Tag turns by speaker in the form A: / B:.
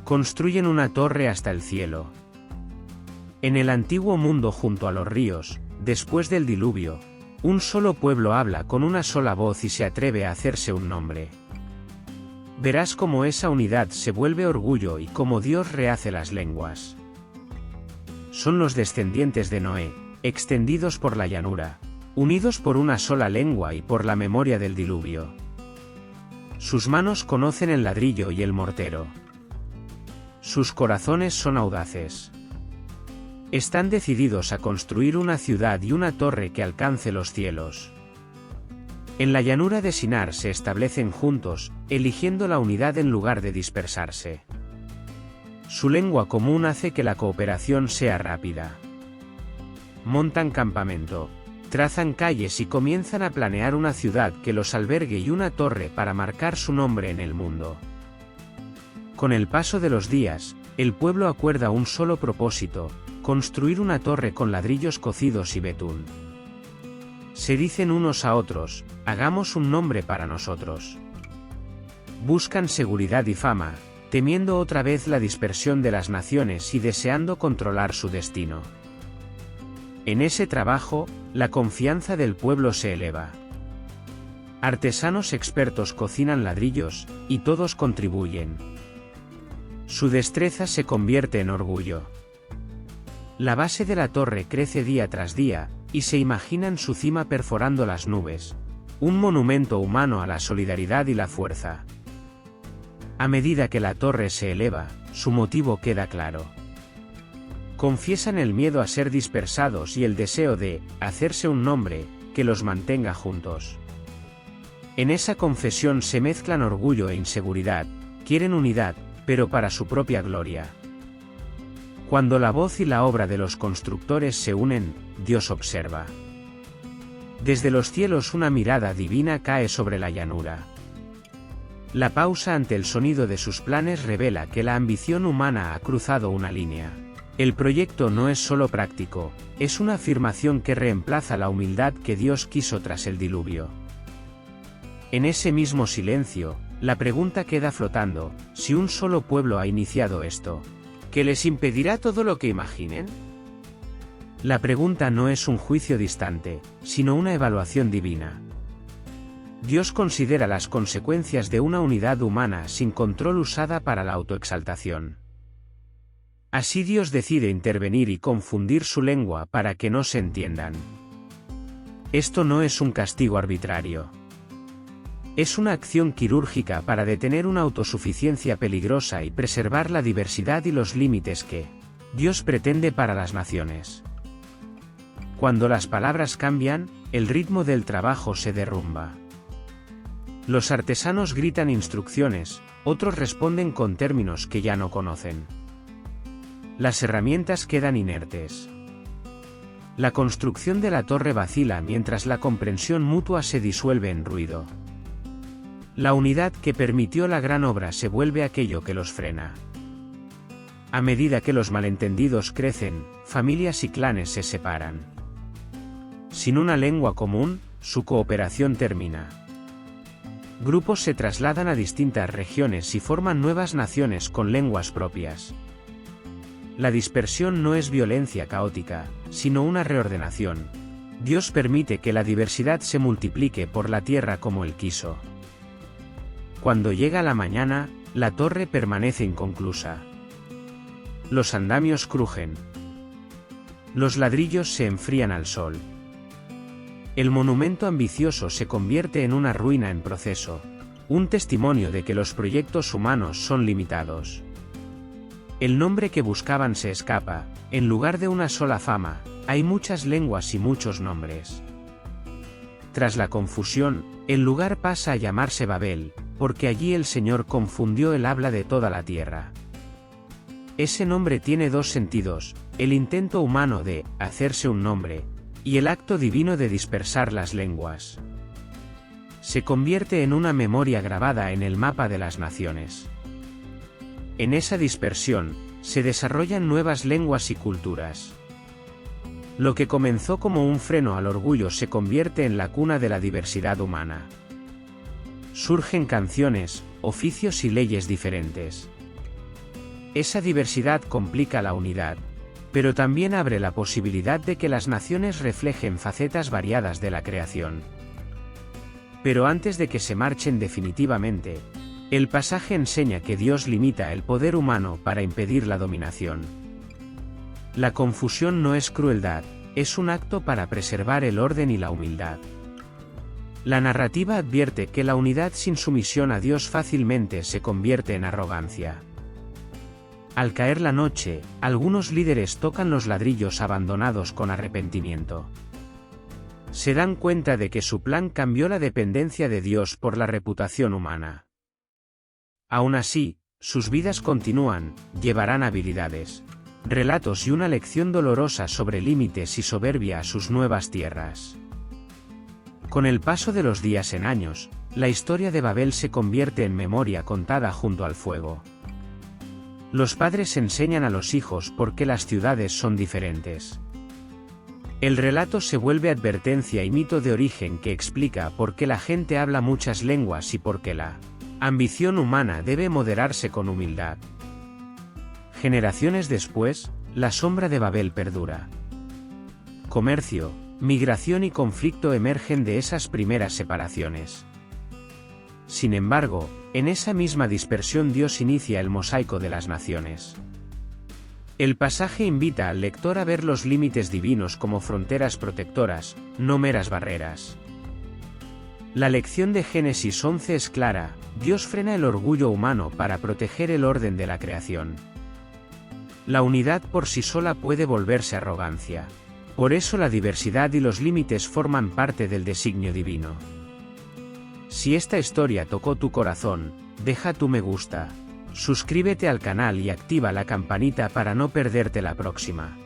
A: Construyen una torre hasta el cielo. En el antiguo mundo junto a los ríos, después del diluvio, un solo pueblo habla con una sola voz y se atreve a hacerse un nombre. Verás cómo esa unidad se vuelve orgullo y cómo Dios rehace las lenguas. Son los descendientes de Noé, extendidos por la llanura, unidos por una sola lengua y por la memoria del diluvio. Sus manos conocen el ladrillo y el mortero. Sus corazones son audaces. Están decididos a construir una ciudad y una torre que alcance los cielos. En la llanura de Sinar se establecen juntos, eligiendo la unidad en lugar de dispersarse. Su lengua común hace que la cooperación sea rápida. Montan campamento, trazan calles y comienzan a planear una ciudad que los albergue y una torre para marcar su nombre en el mundo. Con el paso de los días, el pueblo acuerda un solo propósito: construir una torre con ladrillos cocidos y betún. Se dicen unos a otros: hagamos un nombre para nosotros. Buscan seguridad y fama, temiendo otra vez la dispersión de las naciones y deseando controlar su destino. En ese trabajo, la confianza del pueblo se eleva. Artesanos expertos cocinan ladrillos, y todos contribuyen. Su destreza se convierte en orgullo. La base de la torre crece día tras día, y se imaginan su cima perforando las nubes, un monumento humano a la solidaridad y la fuerza. A medida que la torre se eleva, su motivo queda claro. Confiesan el miedo a ser dispersados y el deseo de hacerse un nombre que los mantenga juntos. En esa confesión se mezclan orgullo e inseguridad, quieren unidad, pero para su propia gloria. Cuando la voz y la obra de los constructores se unen, Dios observa. Desde los cielos una mirada divina cae sobre la llanura. La pausa ante el sonido de sus planes revela que la ambición humana ha cruzado una línea. El proyecto no es solo práctico, es una afirmación que reemplaza la humildad que Dios quiso tras el diluvio. En ese mismo silencio, la pregunta queda flotando: si un solo pueblo ha iniciado esto, ¿qué les impedirá todo lo que imaginen? La pregunta no es un juicio distante, sino una evaluación divina. Dios considera las consecuencias de una unidad humana sin control usada para la autoexaltación. Así Dios decide intervenir y confundir su lengua para que no se entiendan. Esto no es un castigo arbitrario. Es una acción quirúrgica para detener una autosuficiencia peligrosa y preservar la diversidad y los límites que Dios pretende para las naciones. Cuando las palabras cambian, el ritmo del trabajo se derrumba. Los artesanos gritan instrucciones, otros responden con términos que ya no conocen. Las herramientas quedan inertes. La construcción de la torre vacila mientras la comprensión mutua se disuelve en ruido. La unidad que permitió la gran obra se vuelve aquello que los frena. A medida que los malentendidos crecen, familias y clanes se separan. Sin una lengua común, su cooperación termina. Grupos se trasladan a distintas regiones y forman nuevas naciones con lenguas propias. La dispersión no es violencia caótica, sino una reordenación. Dios permite que la diversidad se multiplique por la tierra como Él quiso. Cuando llega la mañana, la torre permanece inconclusa. Los andamios crujen. Los ladrillos se enfrían al sol. El monumento ambicioso se convierte en una ruina en proceso, un testimonio de que los proyectos humanos son limitados. El nombre que buscaban se escapa, en lugar de una sola fama, hay muchas lenguas y muchos nombres. Tras la confusión, el lugar pasa a llamarse Babel, porque allí el Señor confundió el habla de toda la tierra. Ese nombre tiene dos sentidos: el intento humano de hacerse un nombre, y el acto divino de dispersar las lenguas. Se convierte en una memoria grabada en el mapa de las naciones. En esa dispersión, se desarrollan nuevas lenguas y culturas. Lo que comenzó como un freno al orgullo se convierte en la cuna de la diversidad humana. Surgen canciones, oficios y leyes diferentes. Esa diversidad complica la unidad, pero también abre la posibilidad de que las naciones reflejen facetas variadas de la creación. Pero antes de que se marchen definitivamente, el pasaje enseña que Dios limita el poder humano para impedir la dominación. La confusión no es crueldad, es un acto para preservar el orden y la humildad. La narrativa advierte que la unidad sin sumisión a Dios fácilmente se convierte en arrogancia. Al caer la noche, algunos líderes tocan los ladrillos abandonados con arrepentimiento. Se dan cuenta de que su plan cambió la dependencia de Dios por la reputación humana. Aún así, sus vidas continúan, llevarán habilidades, relatos y una lección dolorosa sobre límites y soberbia a sus nuevas tierras. Con el paso de los días en años, la historia de Babel se convierte en memoria contada junto al fuego. Los padres enseñan a los hijos por qué las ciudades son diferentes. El relato se vuelve advertencia y mito de origen que explica por qué la gente habla muchas lenguas y por qué la ambición humana debe moderarse con humildad. Generaciones después, la sombra de Babel perdura. Comercio, migración y conflicto emergen de esas primeras separaciones. Sin embargo, en esa misma dispersión Dios inicia el mosaico de las naciones. El pasaje invita al lector a ver los límites divinos como fronteras protectoras, no meras barreras. La lección de Génesis 11 es clara: Dios frena el orgullo humano para proteger el orden de la creación. La unidad por sí sola puede volverse arrogancia. Por eso la diversidad y los límites forman parte del designio divino. Si esta historia tocó tu corazón, deja tu me gusta, suscríbete al canal y activa la campanita para no perderte la próxima.